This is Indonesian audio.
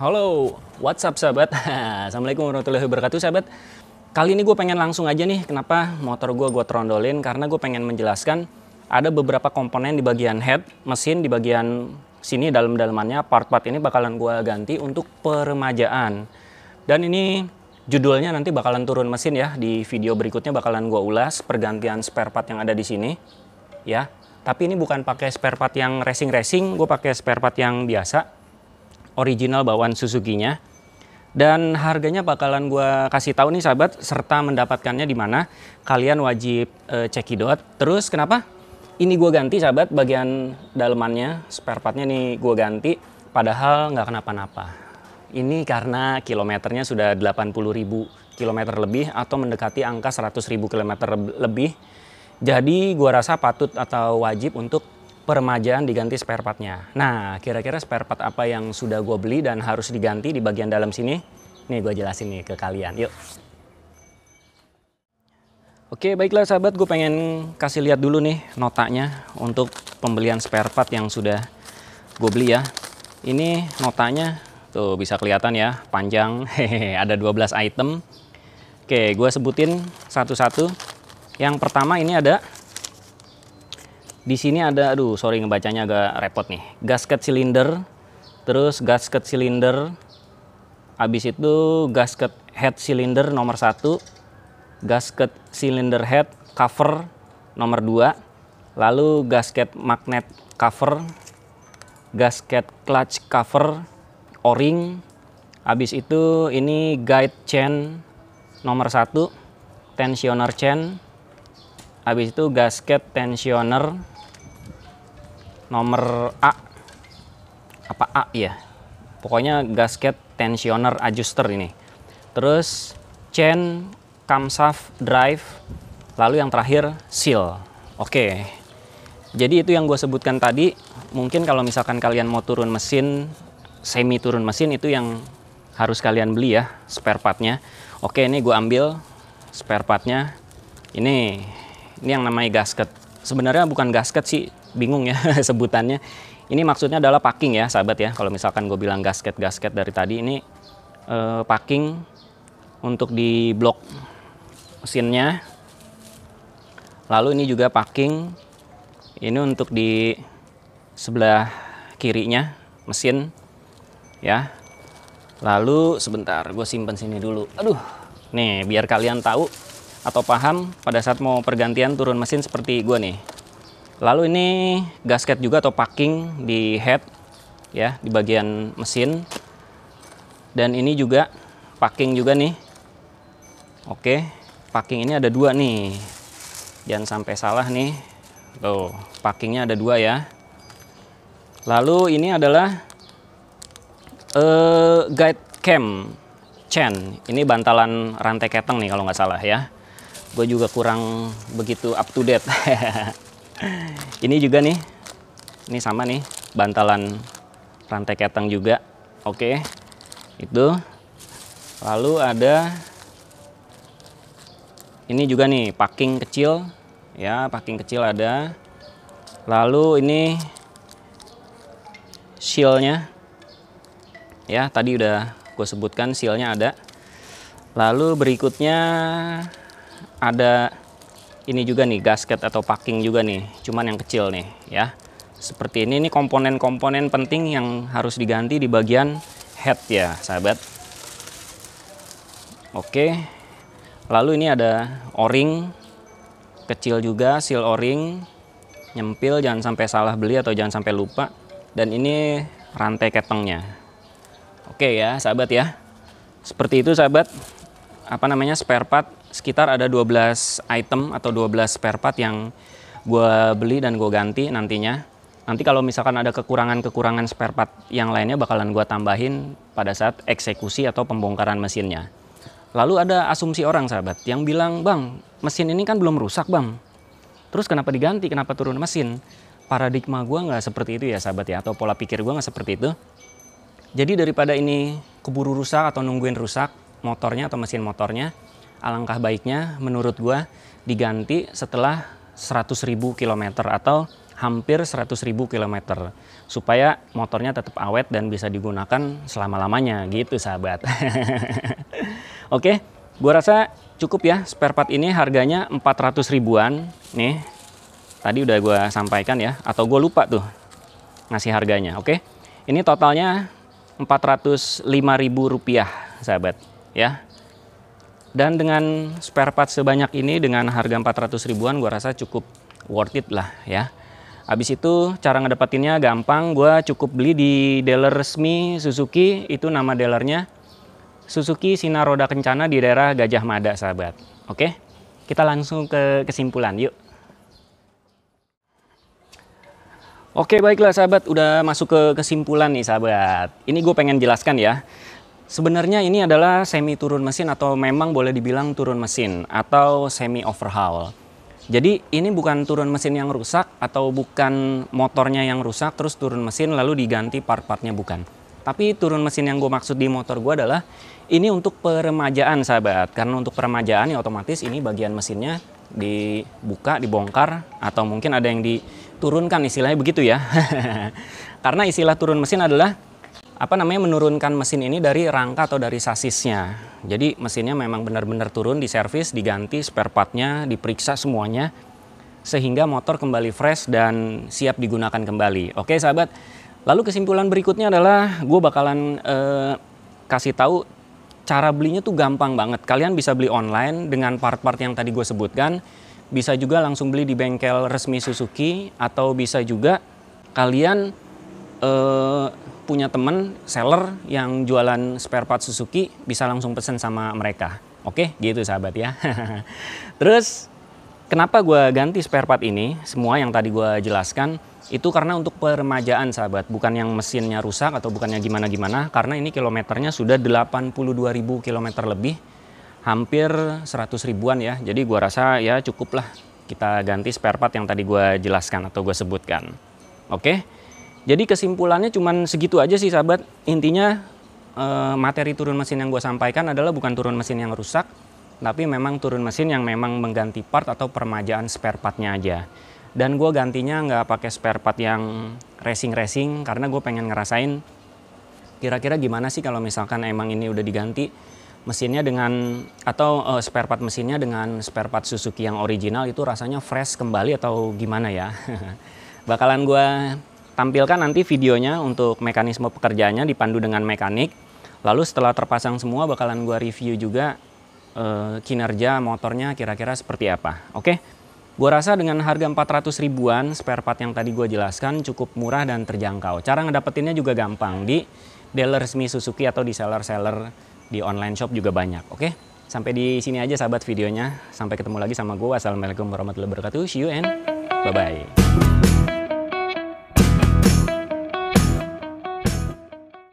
Halo, what's up sahabat? Assalamualaikum warahmatullahi wabarakatuh sahabat. Kali ini gue pengen langsung aja nih, kenapa motor gue trondolin, karena gue pengen menjelaskan ada beberapa komponen di bagian head, mesin di bagian sini dalam-dalamannya, part-part ini bakalan gue ganti untuk peremajaan. Dan ini judulnya nanti bakalan turun mesin ya, di video berikutnya bakalan gue ulas pergantian spare part yang ada di sini ya. Tapi ini bukan pakai spare part yang racing-racing, gue pakai spare part yang biasa, original bawaan Suzuki-nya. Dan harganya bakalan gue kasih tahu nih sahabat, serta mendapatkannya di mana. Kalian wajib cekidot. Terus kenapa ini gue ganti sahabat, bagian dalemannya, spare partnya nih gue ganti, padahal nggak kenapa-napa. Ini karena kilometernya sudah 80.000 kilometer lebih atau mendekati angka 100.000 kilometer lebih. Jadi gue rasa patut atau wajib untuk peremajaan diganti spare partnya. Nah, kira-kira spare part apa yang sudah gue beli dan harus diganti di bagian dalam sini? Nih gue jelasin nih ke kalian, yuk. Oke, baiklah sahabat, gue pengen kasih lihat dulu nih notanya untuk pembelian spare part yang sudah gue beli ya. Ini notanya, tuh bisa kelihatan ya, panjang, hehehe, ada 12 item. Oke, gue sebutin satu-satu. Yang pertama ini ada, di sini ada, aduh sorry ngebacanya agak repot nih, gasket cylinder, terus gasket cylinder, habis itu gasket head cylinder nomor 1, gasket cylinder head cover nomor 2, lalu gasket magnet cover, gasket clutch cover, o-ring, habis itu ini guide chain nomor 1, tensioner chain, habis itu gasket tensioner nomor A, apa A ya, pokoknya gasket tensioner adjuster ini. Terus chain camshaft drive, lalu yang terakhir seal. Oke, jadi itu yang gue sebutkan tadi. Mungkin kalau misalkan kalian mau turun mesin, semi turun mesin, itu yang harus kalian beli ya spare partnya. Oke, ini gue ambil spare partnya. Ini yang namanya gasket. Sebenarnya bukan gasket sih, bingung ya sebutannya. Ini maksudnya adalah packing ya sahabat ya. Kalau misalkan gue bilang gasket dari tadi, ini packing untuk di blok mesinnya. Lalu ini juga packing, ini untuk di sebelah kirinya mesin ya. Lalu sebentar, gue simpen sini dulu. Aduh, nih biar kalian tahu atau paham pada saat mau pergantian turun mesin seperti gue nih. Lalu ini gasket juga atau packing di head ya, di bagian mesin. Dan ini juga packing juga nih. Oke, packing ini ada 2 nih. Jangan sampai salah nih. Tuh, packingnya ada 2 ya. Lalu ini adalah guide cam chain. Ini bantalan rantai keteng nih kalau nggak salah ya. Gue juga kurang begitu up to date. Ini juga nih, ini sama nih, bantalan rantai keteng juga. Oke, itu. Lalu ada ini juga nih, packing kecil ya, packing kecil ada. Lalu ini sealnya ya, tadi udah gue sebutkan sealnya ada. Lalu berikutnya ada ini juga nih, gasket atau packing juga nih, cuman yang kecil nih ya. Seperti ini komponen-komponen penting yang harus diganti di bagian head ya sahabat. Oke, lalu ini ada o-ring kecil juga, seal o-ring, nyempil, jangan sampai salah beli atau jangan sampai lupa. Dan ini rantai ketengnya. Oke ya sahabat ya, seperti itu sahabat, apa namanya, spare part. Sekitar ada 12 item atau 12 spare part yang gue beli dan gue ganti nantinya. Nanti kalau misalkan ada kekurangan spare part yang lainnya bakalan gue tambahin pada saat eksekusi atau pembongkaran mesinnya. Lalu ada asumsi orang sahabat yang bilang, bang, mesin ini kan belum rusak bang, terus kenapa diganti, kenapa turun mesin? Paradigma gue nggak seperti itu ya sahabat ya, atau pola pikir gue nggak seperti itu. Jadi daripada ini keburu rusak atau nungguin rusak motornya atau mesin motornya, alangkah baiknya menurut gua diganti setelah 100.000 kilometer atau hampir 100.000 kilometer supaya motornya tetap awet dan bisa digunakan selama-lamanya gitu sahabat. Oke, gua rasa cukup ya spare part ini, harganya 400 ribuan nih. Tadi udah gua sampaikan ya, atau gue lupa tuh ngasih harganya. Oke, ini totalnya 405.000 rupiah sahabat ya. Dan dengan spare part sebanyak ini dengan harga 400 ribuan gue rasa cukup worth it lah ya. Habis itu cara ngedapetinnya gampang, gue cukup beli di dealer resmi Suzuki, itu nama dealernya Suzuki Sinar Roda Kencana di daerah Gajah Mada sahabat. Oke, kita langsung ke kesimpulan yuk. Oke baiklah sahabat, udah masuk ke kesimpulan nih sahabat. Ini gue pengen jelaskan ya. Sebenarnya ini adalah semi turun mesin atau memang boleh dibilang turun mesin atau semi overhaul. Jadi ini bukan turun mesin yang rusak atau bukan motornya yang rusak terus turun mesin lalu diganti part-partnya, bukan. Tapi turun mesin yang gue maksud di motor gue adalah ini untuk peremajaan sahabat. Karena untuk peremajaan ya otomatis ini bagian mesinnya dibuka, dibongkar, atau mungkin ada yang diturunkan, istilahnya begitu ya. Karena istilah turun mesin adalah menurunkan mesin ini dari rangka atau dari sasisnya. Jadi mesinnya memang benar-benar turun, diservis, diganti spare partnya, diperiksa semuanya sehingga motor kembali fresh dan siap digunakan kembali. Oke sahabat, lalu kesimpulan berikutnya adalah gue bakalan kasih tahu cara belinya tuh gampang banget. Kalian bisa beli online dengan part-part yang tadi gue sebutkan, bisa juga langsung beli di bengkel resmi Suzuki, atau bisa juga kalian punya temen seller yang jualan spare part Suzuki, bisa langsung pesen sama mereka. Oke, gitu sahabat ya. Terus kenapa gue ganti spare part ini, semua yang tadi gue jelaskan, itu karena untuk peremajaan sahabat, bukan yang mesinnya rusak atau bukannya gimana-gimana, karena ini kilometernya sudah 82.000 kilometer lebih, hampir 100 ribuan ya. Jadi gue rasa ya cukup lah kita ganti spare part yang tadi gue jelaskan atau gue sebutkan. Oke. Jadi kesimpulannya cuman segitu aja sih sahabat. Intinya materi turun mesin yang gue sampaikan adalah bukan turun mesin yang rusak, tapi memang turun mesin yang memang mengganti part atau peremajaan spare partnya aja. Dan gue gantinya nggak pakai spare part yang racing-racing, karena gue pengen ngerasain kira-kira gimana sih kalau misalkan emang ini udah diganti mesinnya dengan, atau spare part mesinnya dengan spare part Suzuki yang original, itu rasanya fresh kembali atau gimana ya. Bakalan gue tampilkan nanti videonya untuk mekanisme pekerjaannya dipandu dengan mekanik. Lalu setelah terpasang semua bakalan gua review juga kinerja motornya kira-kira seperti apa. Oke, gua rasa dengan harga 400 ribuan spare part yang tadi gua jelaskan cukup murah dan terjangkau. Cara ngedapetinnya juga gampang, di dealer resmi Suzuki atau di seller-seller di online shop juga banyak. Oke, sampai di sini aja sahabat videonya. Sampai ketemu lagi sama gua. Wassalamualaikum warahmatullahi wabarakatuh. See you and bye-bye.